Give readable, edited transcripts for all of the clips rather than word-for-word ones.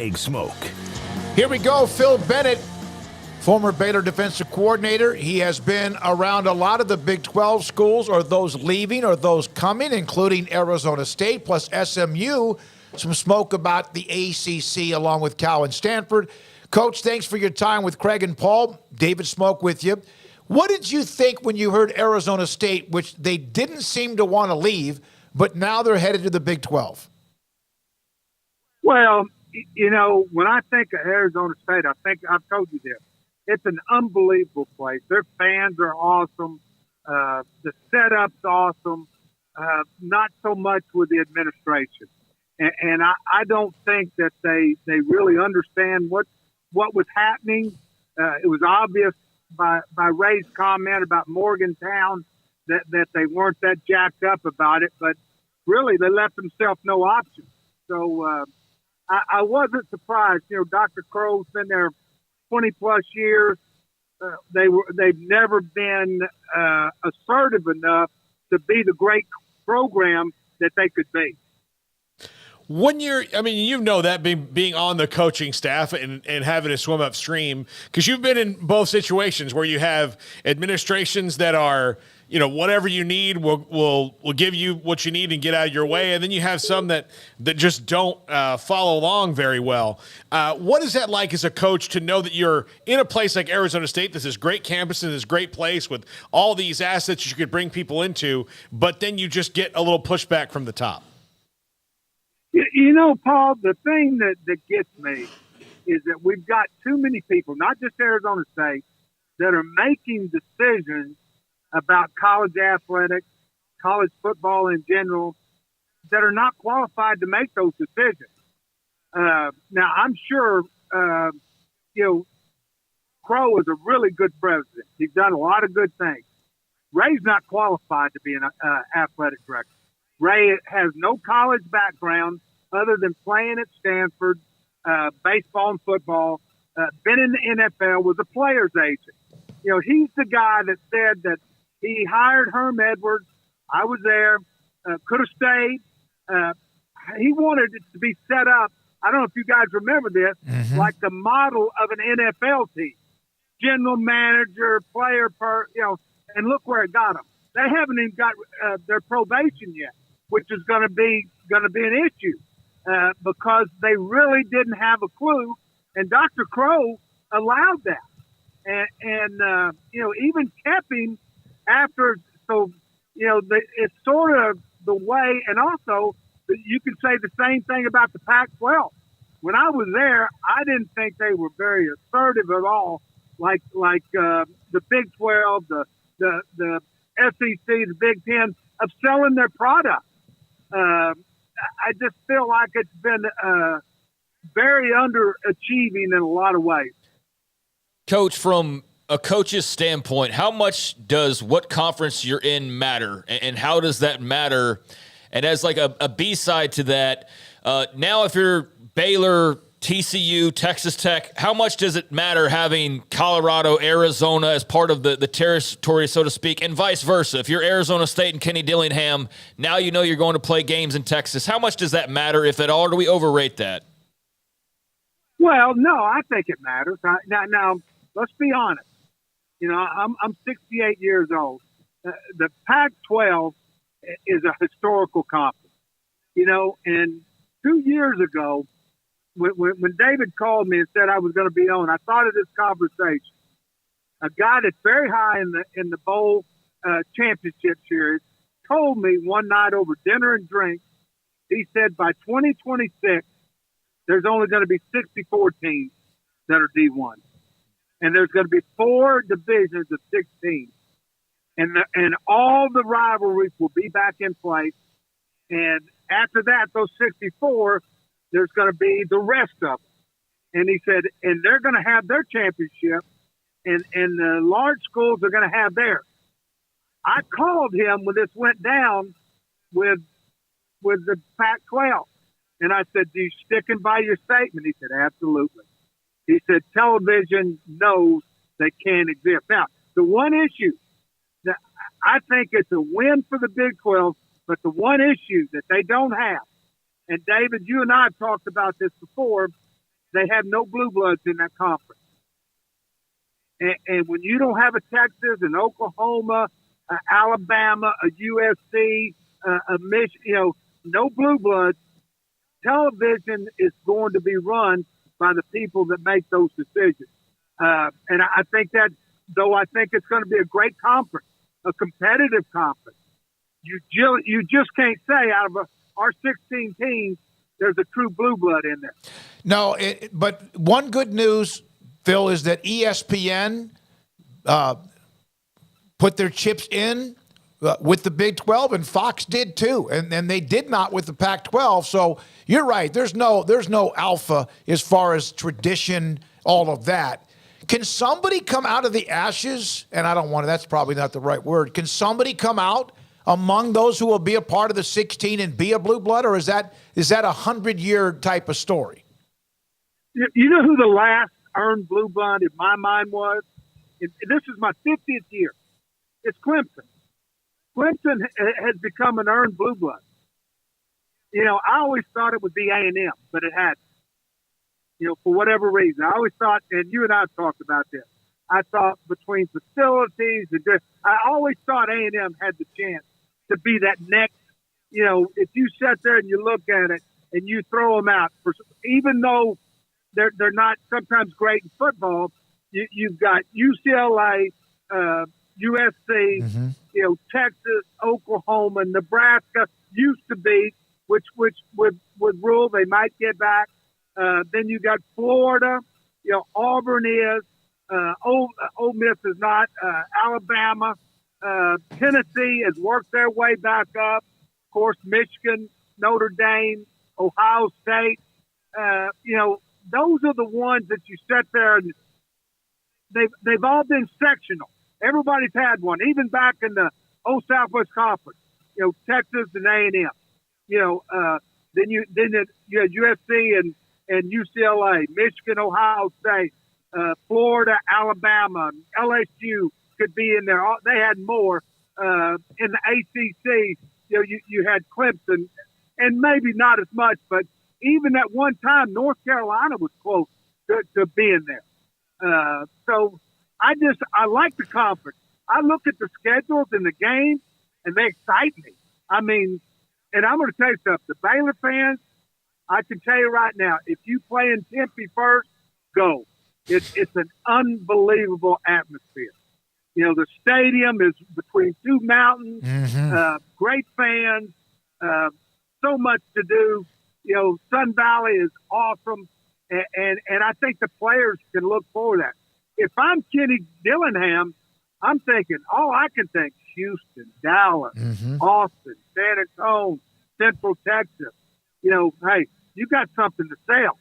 Egg Smoak. Here we go. Phil Bennett, former Baylor defensive coordinator. He has been around a lot of the Big 12 schools, or those leaving or those coming, including Arizona State plus SMU. Some smoke about the ACC along with Cal and Stanford. Coach, thanks for your time with Craig and Paul. David Smoak with you. What did you think when you heard Arizona State, which they didn't seem to want to leave, but now they're headed to the Big 12? Well, you know, when I think of Arizona State, I've told you this. It's an unbelievable place. Their fans are awesome. The setup's awesome. Not so much with the administration. And I don't think that they really understand what was happening. It was obvious by Ray's comment about Morgantown that they weren't that jacked up about it, but really they left themselves no option. So I wasn't surprised. You know, Dr. Crow's been there 20 plus years. They've never been assertive enough to be the great program that they could be. When you know that being on the coaching staff and having to swim upstream, because you've been in both situations where you have administrations that are, you know, whatever you need will give you what you need and get out of your way, and then you have some that just don't follow along very well. What is that like as a coach to know that you're in a place like Arizona State, this is great campus and this great place with all these assets you could bring people into, but then you just get a little pushback from the top? You know, Paul, the thing that gets me is that we've got too many people, not just Arizona State, that are making decisions about college athletics, college football in general, that are not qualified to make those decisions. Now, I'm sure, you know, Crow is a really good president. He's done a lot of good things. Ray's not qualified to be an athletic director. Ray has no college background other than playing at Stanford, baseball and football, been in the NFL, was a player's agent. You know, he's the guy that said that he hired Herm Edwards. I was there, could have stayed. He wanted it to be set up. I don't know if you guys remember this, like the model of an NFL team. General manager, player, and look where it got them. They haven't even got their probation yet, which is going to be an issue because they really didn't have a clue, and Dr. Crow allowed that, and you know, even kept him after. So you know, it's sort of the way, and also you can say the same thing about the Pac-12. When I was there, I didn't think they were very assertive at all, like the Big 12, the SEC, the Big 10, of selling their product. I just feel like it's been very underachieving in a lot of ways. Coach, from a coach's standpoint, how much does what conference you're in matter, and how does that matter? And as like a B-side to that, now if you're Baylor, TCU, Texas Tech, how much does it matter having Colorado, Arizona as part of the territory, so to speak, and vice versa? If you're Arizona State and Kenny Dillingham, now you know you're going to play games in Texas. How much does that matter, if at all, or do we overrate that? Well, no, I think it matters. Now, let's be honest. You know, I'm 68 years old. The Pac-12 is a historical conference. You know, and 2 years ago, when David called me and said I was going to be on, I thought of this conversation. A guy that's very high in the bowl championship series told me one night over dinner and drinks, he said by 2026, there's only going to be 64 teams that are D1. And there's going to be 4 divisions of 16. And all the rivalries will be back in place. And after that, those 64, there's going to be the rest of them. And he said, and they're going to have their championship, and the large schools are going to have theirs. I called him when this went down with the Pac-12. And I said, do you sticking by your statement? He said, absolutely. He said, television knows they can't exist. Now, the one issue that I think it's a win for the Big 12, but the one issue that they don't have, and David, you and I have talked about this before, they have no blue bloods in that conference. And when you don't have a Texas, an Oklahoma, Alabama, a USC, a Michigan, no blue bloods, television is going to be run by the people that make those decisions. And I think that, though I think it's going to be a great conference, a competitive conference, you just can't say out of our 16 teams, there's a true blue blood in there. No, but one good news, Phil, is that ESPN put their chips in with the Big 12, and Fox did too, and they did not with the Pac-12. So you're right. There's no alpha as far as tradition, all of that. Can somebody come out of the ashes? And I don't want to. That's probably not the right word. Can somebody come out among those who will be a part of the 16 and be a blue blood, or is that a 100-year type of story? You know who the last earned blue blood in my mind was? This is my 50th year. It's Clemson. Clemson has become an earned blue blood. I always thought it would be A&M, but it hadn't. For whatever reason. I always thought, and you and I have talked about this, I thought between facilities, I always thought A&M had the chance to be that next, if you sit there and you look at it and you throw them out, even though they're not sometimes great in football, you've got UCLA, USC, Texas, Oklahoma, Nebraska used to be, which would rule they might get back. Then you got Florida, Auburn is, Ole Miss is not, Alabama, Tennessee has worked their way back up. Of course, Michigan, Notre Dame, Ohio State. Those are the ones that you sit there and they've all been sectional. Everybody's had one, even back in the old Southwest Conference. Texas and A&M. Then you had USC and UCLA, Michigan, Ohio State, Florida, Alabama, LSU could be in there. They had more in the ACC. You had Clemson, and maybe not as much, but even at one time, North Carolina was close to being there. So I like the conference. I look at the schedules and the games, and they excite me. I mean, and I'm going to tell you something. The Baylor fans, I can tell you right now, if you play in Tempe first, go. It's an unbelievable atmosphere. The stadium is between two mountains, great fans, so much to do. Sun Valley is awesome, and I think the players can look forward to that. If I'm Kenny Dillingham, I'm thinking, I can think Houston, Dallas, Austin, San Antonio, Central Texas. Hey, you got something to sell.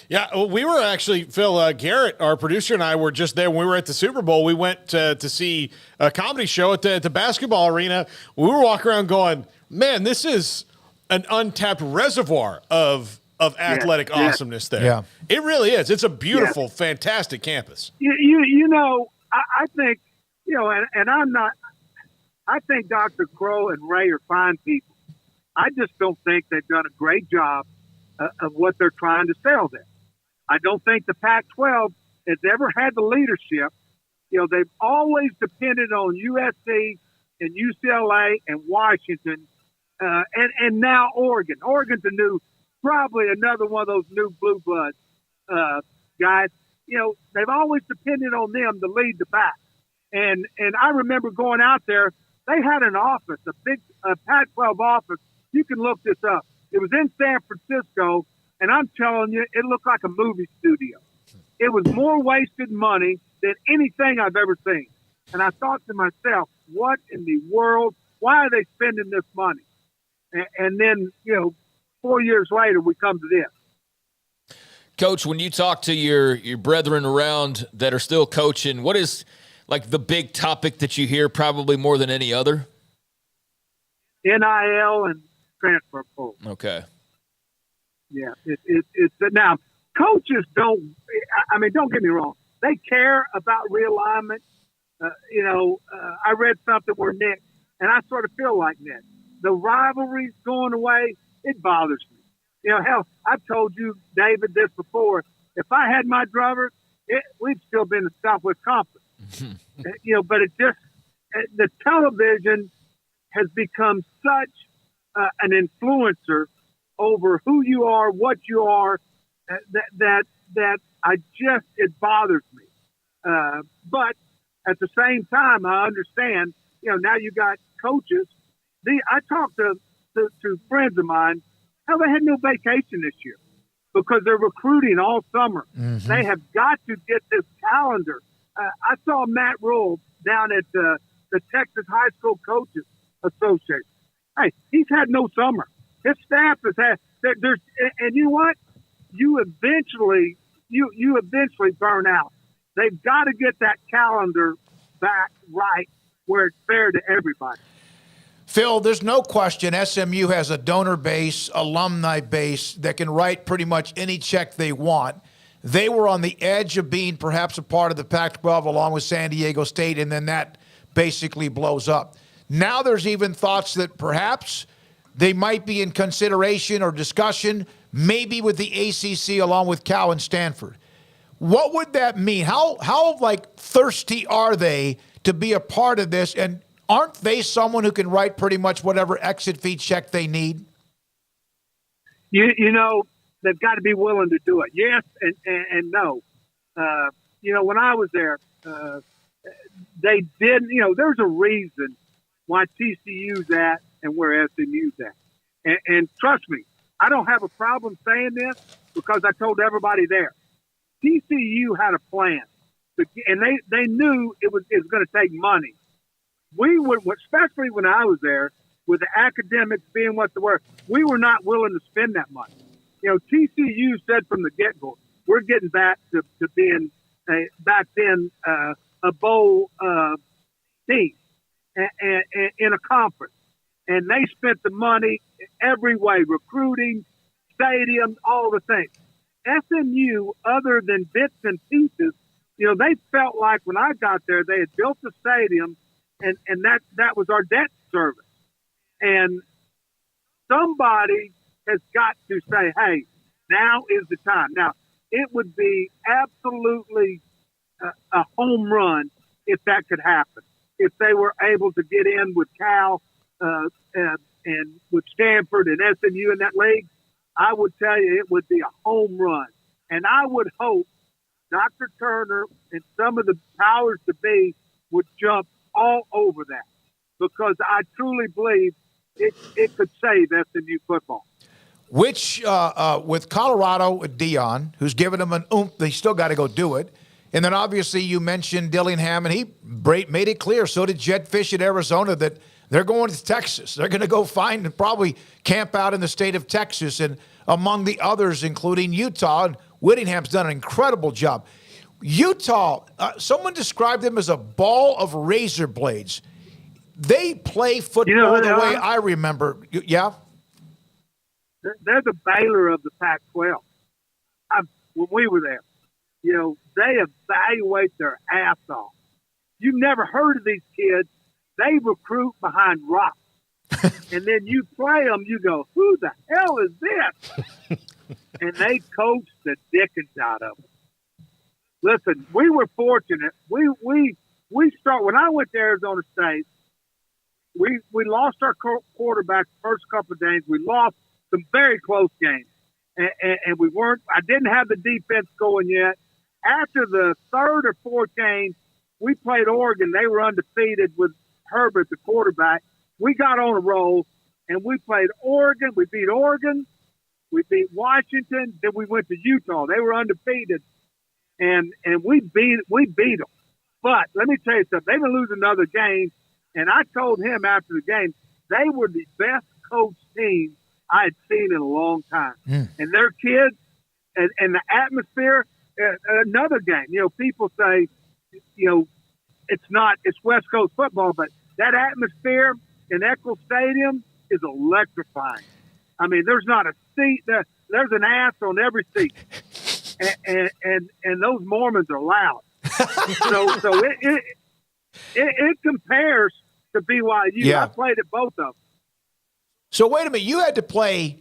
Yeah, well, we were actually, Phil, Garrett, our producer, and I were just there when we were at the Super Bowl. We went to see a comedy show at the basketball arena. We were walking around going, man, this is an untapped reservoir of athletic awesomeness there. Yeah. It really is. It's a beautiful, fantastic campus. I think, and I'm not, I think Dr. Crow and Ray are fine people. I just don't think they've done a great job of what they're trying to sell there. I don't think the Pac-12 has ever had the leadership. They've always depended on USC and UCLA and Washington, and now Oregon. Oregon's probably another one of those new blue bloods guys. They've always depended on them to lead the pack. And I remember going out there. They had an office, a big Pac-12 office. You can look this up. It was in San Francisco, and I'm telling you, it looked like a movie studio. It was more wasted money than anything I've ever seen. And I thought to myself, what in the world? Why are they spending this money? And then, 4 years later, we come to this. Coach, when you talk to your brethren around that are still coaching, what is like the big topic that you hear probably more than any other? NIL and transfer portal. Okay. Yeah, it's now coaches don't. I mean, don't get me wrong. They care about realignment. I read something where and I sort of feel like Nick. The rivalry's going away. It bothers me. Hell, I've told you, David, this before. If I had my drummer, we'd still be in the Southwest Conference. But it just the television has become such an influencer over who you are, what you are, that it bothers me. But at the same time, I understand. Now you got coaches. I talked to friends of mine. How they had no vacation this year because they're recruiting all summer. Mm-hmm. They have got to get this calendar. I saw Matt Rule down at the Texas High School Coaches Association. Hey, he's had no summer. His staff has had. There's, and you know what? You eventually burn out. They've got to get that calendar back right where it's fair to everybody. Phil, there's no question SMU has a donor base, alumni base that can write pretty much any check they want. They were on the edge of being perhaps a part of the Pac-12 along with San Diego State, and then that basically blows up. Now there's even thoughts that perhaps they might be in consideration or discussion, maybe with the ACC along with Cal and Stanford. What would that mean? How thirsty are they to be a part of this? And aren't they someone who can write pretty much whatever exit fee check they need? They've got to be willing to do it. Yes and no. When I was there, they didn't. There's a reason why TCU's at and where SMU's at. And trust me, I don't have a problem saying this because I told everybody there. TCU had a plan, and they knew it was going to take money. We would, especially when I was there, with the academics being what they were, we were not willing to spend that money. TCU said from the get-go, we're getting back to being back then a bowl team and in a conference. And they spent the money every way, recruiting, stadium, all the things. SMU, other than bits and pieces, they felt like when I got there, they had built the stadium, and that was our debt service. And somebody has got to say, hey, now is the time. Now, it would be absolutely a home run if that could happen. If they were able to get in with Cal and with Stanford and SMU in that league, I would tell you it would be a home run. And I would hope Dr. Turner and some of the powers to be would jump all over that because I truly believe it could save SMU football. Which, with Colorado, Dion, who's given them an oomph, they still got to go do it. And then obviously you mentioned Dillingham, and he made it clear, so did Jed Fish at Arizona, that they're going to Texas. They're going to go find and probably camp out in the state of Texas, and among the others, including Utah. And Whittingham's done an incredible job. Utah, someone described them as a ball of razor blades. They play football the way I remember. Yeah? They're the Baylor of the Pac-12. When we were there, they evaluate their ass off. You've never heard of these kids. They recruit behind rocks. And then you play them, you go, who the hell is this? And they coach the dickens out of them. Listen, we were fortunate. We start when I went to Arizona State. We lost our quarterback the first couple of games. We lost some very close games, and we weren't. I didn't have the defense going yet. After the third or fourth game, we played Oregon. They were undefeated with Herbert, the quarterback. We got on a roll, and we played Oregon. We beat Oregon. We beat Washington. Then we went to Utah. They were undefeated, and we beat them. But let me tell you something. They didn't lose another game, and I told him after the game they were the best coached team I had seen in a long time. And their kids and the atmosphere. Another game. People say, it's West Coast football, but that atmosphere in Eccles Stadium is electrifying. I mean, there's not a seat there. There's an ass on every seat, and those Mormons are loud. so it compares to BYU. Yeah. I played at both of them. So wait a minute, you had to play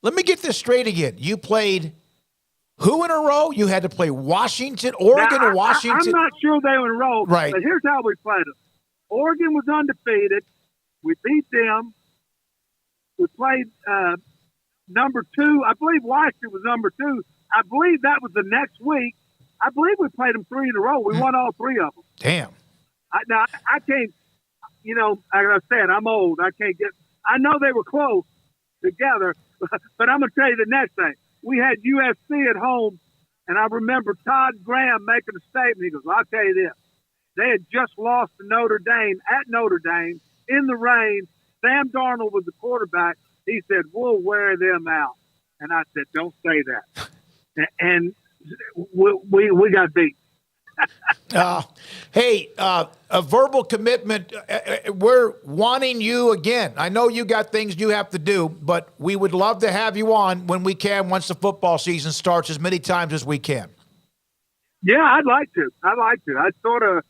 let me get this straight again. You played who in a row? You had to play Washington, Oregon, Now, or Washington? I'm not sure they were enrolled, Right. but here's how we played them. Oregon was undefeated. We beat them. We played number 2. I believe Washington was number 2. I believe that was the next week. I believe we played them 3 in a row. We won all 3 of them. Damn. I can't, like I said, I'm old. I know they were close together, but I'm going to tell you the next thing. We had USC at home, and I remember Todd Graham making a statement. He goes, I'll tell you this. They had just lost to Notre Dame at Notre Dame in the rain. Sam Darnold was the quarterback. He said, we'll wear them out. And I said, don't say that. And we got beat. Hey, a verbal commitment. We're wanting you again. I know you got things you have to do, but we would love to have you on when we can, once the football season starts, as many times as we can. Yeah, I'd like to. That's sort of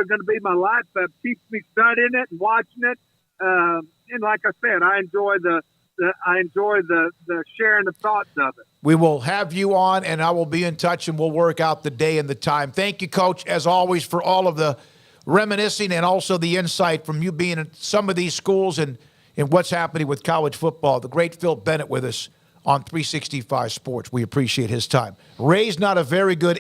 going to be my life. That keeps me studying it and watching it. And like I said, I enjoy the sharing the thoughts of it. We will have you on, and I will be in touch, and we'll work out the day and the time. Thank you, Coach, as always, for all of the reminiscing and also the insight from you being in some of these schools and what's happening with college football. The great Phil Bennett with us on 365 Sports. We appreciate his time. Ray's not a very good